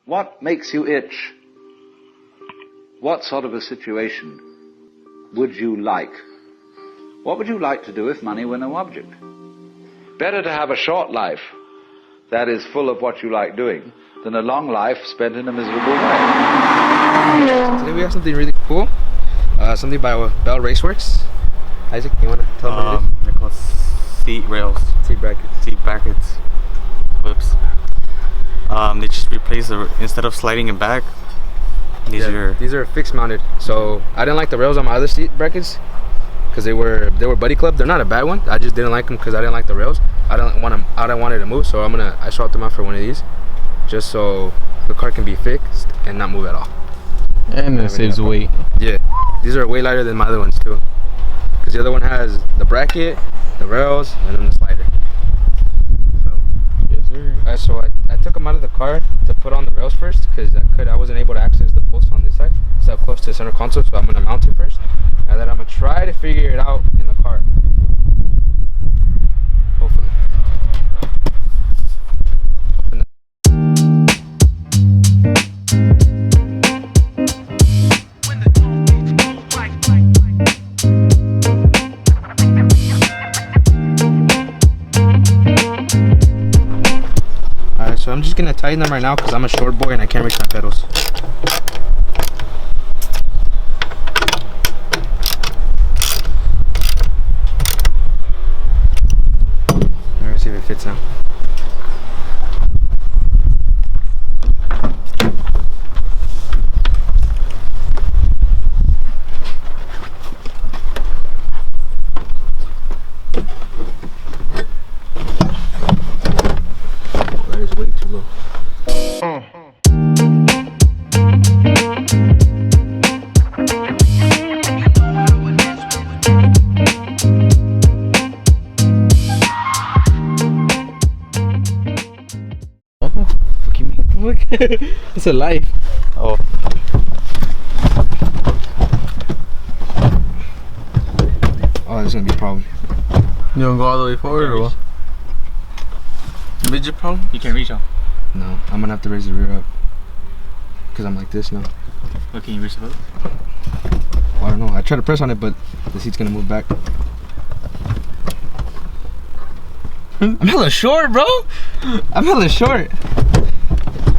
What makes you itch? What sort of a situation would you like? What would you like to do if money were no object? Better to have a short life that is full of what you like doing than a long life spent in a miserable way. Today we have something really cool. Something by Bell Raceworks. Isaac, you want to tell them what it is? They're called seat rails. Seat brackets. Seat brackets. Whoops. They just replace instead of sliding it back, these are fixed mounted. So I didn't like the rails on my other seat brackets because they were Buddy Club. They're not a bad one. I just didn't like them because I didn't like the rails. I don't want it to move. So I swapped them out for one of these, just so the car can be fixed and not move at all. And it saves weight. Yeah, these are way lighter than my other ones too. Because the other one has the bracket, the rails, and then the slider. So, yes, sir. So I took them out of the car to put on the rails first because I wasn't able to access the post on this side. So close to the center console, so I'm gonna mount it first, and then I'm gonna try to figure it out in the car. Hopefully. So I'm just gonna tighten them right now because I'm a short boy and I can't reach my pedals. Let me see if it fits now. It's a life. Oh. Oh, there's gonna be a problem. You don't go all the way forward or what? Midget problem? You can't reach them. No, I'm gonna have to raise the rear up because I'm like this now. What, can you reach the boat? Well, I don't know. I try to press on it, but the seat's gonna move back. I'm hella short, bro. I'm hella short.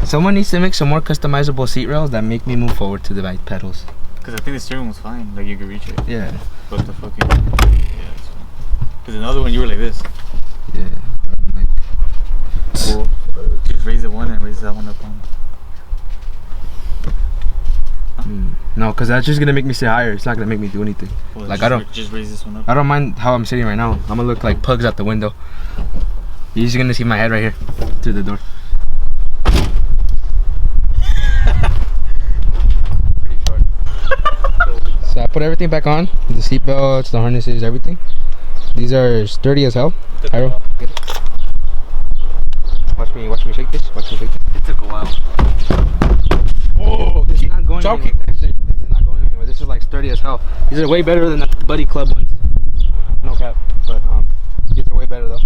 Someone needs to make some more customizable seat rails that make me move forward to the right pedals. Because I think the steering was fine, like you could reach it. Yeah. But the fucking, yeah, that's fine. Because another one you were like this. Yeah. But I'm like, Well, just raise the one and raise that one up on. no, because that's just gonna make me sit higher. It's not gonna make me do anything. Well, like just raise this one up. I don't mind how I'm sitting right now. I'm gonna look like pugs out the window. You're just gonna see my head right here through the door. Pretty short. So I put everything back on. The seat belts, the harnesses, everything. These are sturdy as hell. Pyro, get it. Watch me shake this. Watch me shake this. It took a while. Oh, this is not going anywhere. This is not going anywhere. This is like sturdy as hell. These are way better than the Buddy Club ones. No cap, but these are way better though.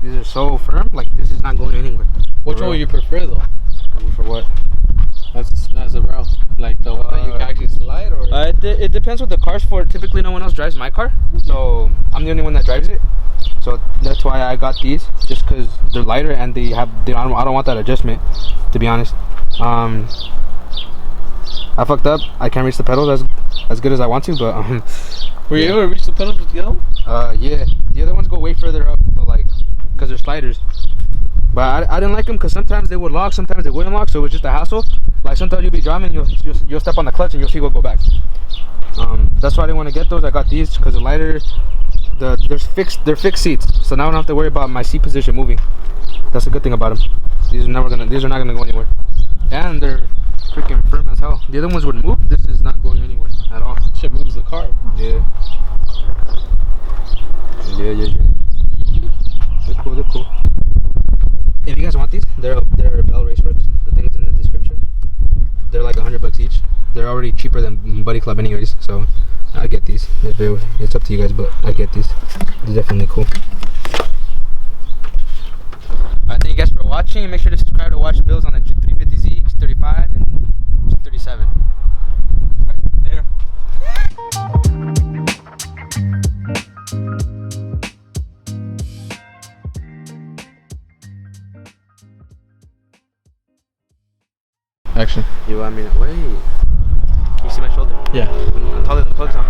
These are so firm. Like this is not going anywhere. Which one would you prefer though? For what? As a rail, like the one that you can actually slide, or? It depends what the car's for. Typically, no one else drives my car, so I'm the only one that drives it. So that's why I got these, just because they're lighter and I don't want that adjustment, to be honest. I fucked up. I can't reach the pedals as good as I want to, but Were you able to reach the pedals with the other one? yeah. The other ones go way further up, but like, because they're sliders. But I didn't like them because sometimes they would lock, sometimes they wouldn't lock, so it was just a hassle. Like sometimes you'll be driving, you'll step on the clutch and you'll see what go back. That's why I didn't want to get those. I got these because they're lighter. They're fixed seats, so now I don't have to worry about my seat position moving. That's a good thing about them. These are not gonna go anywhere, and they're freaking firm as hell. The other ones would move. This is not going anywhere at all. Shit moves the car. Yeah. They're cool. If you guys want these, they're Bell Raceworks. The thing's in the description. They're like $100 each. They're already cheaper than Buddy Club anyways, so I get these. It's up to you guys, but I get these. They're definitely cool. Alright, thank you guys for watching. Make sure to subscribe to watch the builds on the 350Z. Action. You want me to wait? Can you see my shoulder? Yeah. I'm taller than Pugs, huh?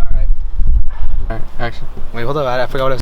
Alright, action. Wait, hold up. I forgot what I was